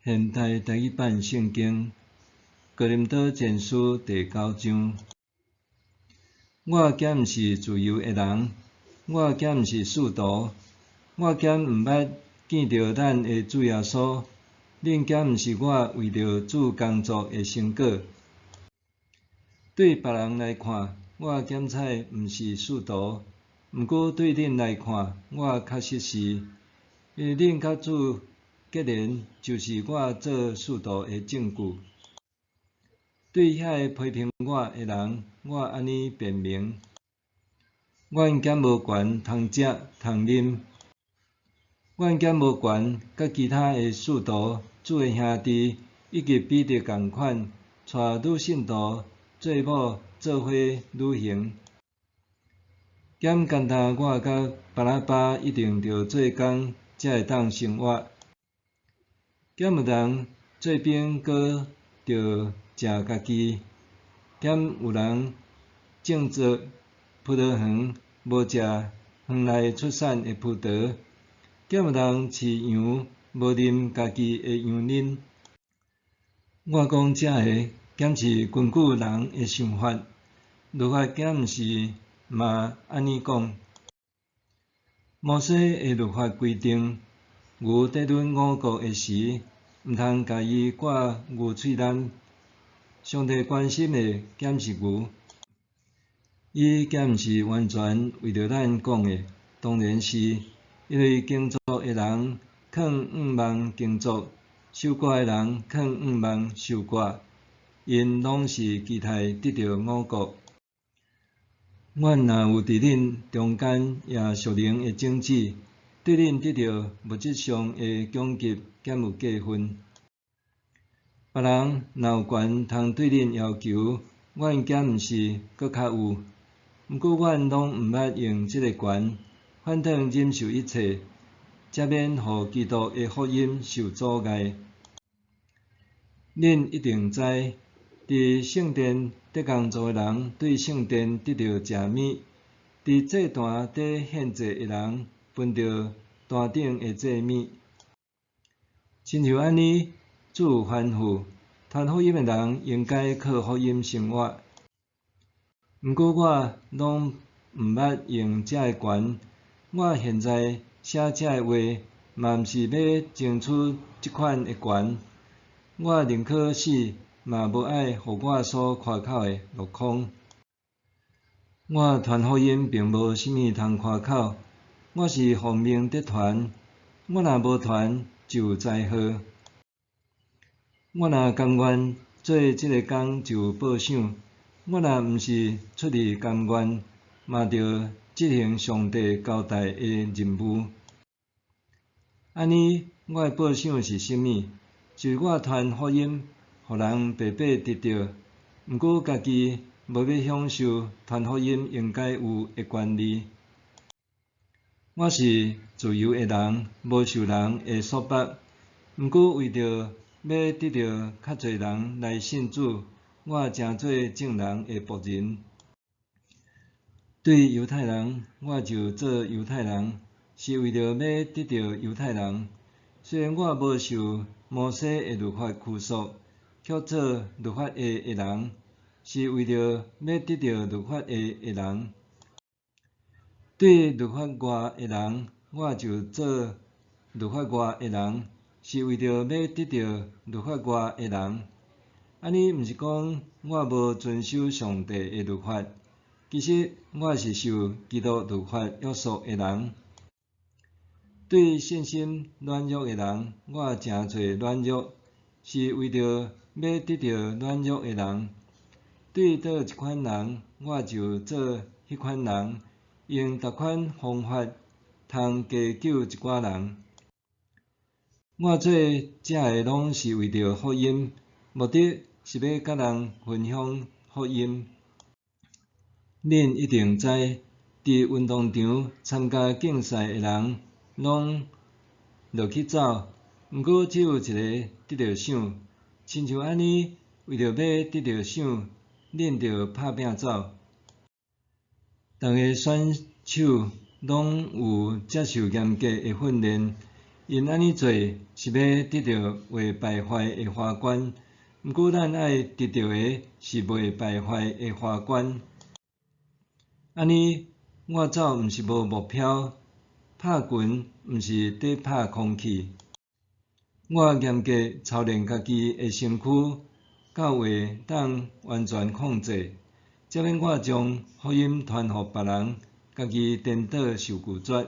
现代台语版圣经哥林多前书第9章。我减毋是自由的人，我减毋是使徒，我减毋捌见着咱的主耶稣，恁减毋是我为着主工作的成果。对别人来看，我减彩毋是使徒，毋过对恁来看，我确实是，因为恁甲主结连，就是我做使徒的证据。对遐个批评我的人，我安尼辩明：阮减无权通食通啉，阮减无权甲其他的使徒、主的兄弟以及彼得共款，带女信徒做某做伙旅行。减简单，我甲巴拉巴一定着做工，才会当生活。减有人做兵，搁着食家己；减有人种植葡萄园，无食园内出产的葡萄；减有人饲羊，无啉家己的羊奶。我讲这个，减是根据人的想法，律法减毋是嘛安尼讲。摩西的律法规定，牛在轮5谷的时，毋通家己割牛喙篮。上帝关心的减是牛，伊减毋是完全为着咱讲的，当然是因为耕作的人肯望耕作，收割的人肯望收割，因拢是期待得到5谷。阮若有伫恁中间也属灵的种子，对恁得到物质上的供给减有过分。别人若有权通对恁要求，阮减毋是搁较有，毋过阮拢毋捌用即个权，反正忍受一切，才免互基督的福音受阻碍。恁一定知，伫圣殿得工作的人对圣殿得到食物，伫祭坛底献祭的人分着坛顶的祭物。亲像安尼，主有吩咐，传福音的人应该靠福音生活。毋过我拢毋捌用这个权，我现在写这个话，嘛毋是要争取即款的权。我宁可死，嘛无爱互我所夸口的落空。我传福音并无啥物通夸口，我是奉命得传。我若无传，就有灾祸。我若甘愿做即个工就有报赏。我若毋是出于甘愿，嘛着执行上帝交代的任务。安尼，我的报赏是啥物？就是我传福音，互人白白得到，毋过家己无要享受传福音应该有的权利。我是自由的人，无受人的束缚。毋过为着要得到较侪人来信主，我诚做众人的仆人。对犹太人，我就做犹太人，是为着要得到犹太人。虽然我无受摩西的律法拘束，却做律法的人，是为着要得到律法的人。对律法外的人，我就做律法外的人，是为着要得到律法外的人。安尼毋是讲我无遵守上帝的律法，其实我是受基督律法约束的人。对信心软弱的人，我诚侪软弱，是为着要得到软弱的人。对倒一款人，我就做迄款人，用逐款方法通加救一寡人。我做这个拢是为着福音，目的是要甲人分享福音。恁一定知，伫运动场参加竞赛的人，拢落去走，毋过只有一个得到奖。亲像安尼，为着要得到奖，恁着拍拼走。逐个选手拢有接受严格的训练，因安尼做是要得到未败坏的花冠，毋过咱爱得到的是未败坏的花冠。安尼我走毋是无目标，拍拳毋是伫拍空气。我严格操练家己的身躯，到会当完全控制，才免我将福音传互别人，家己颠倒受拒绝。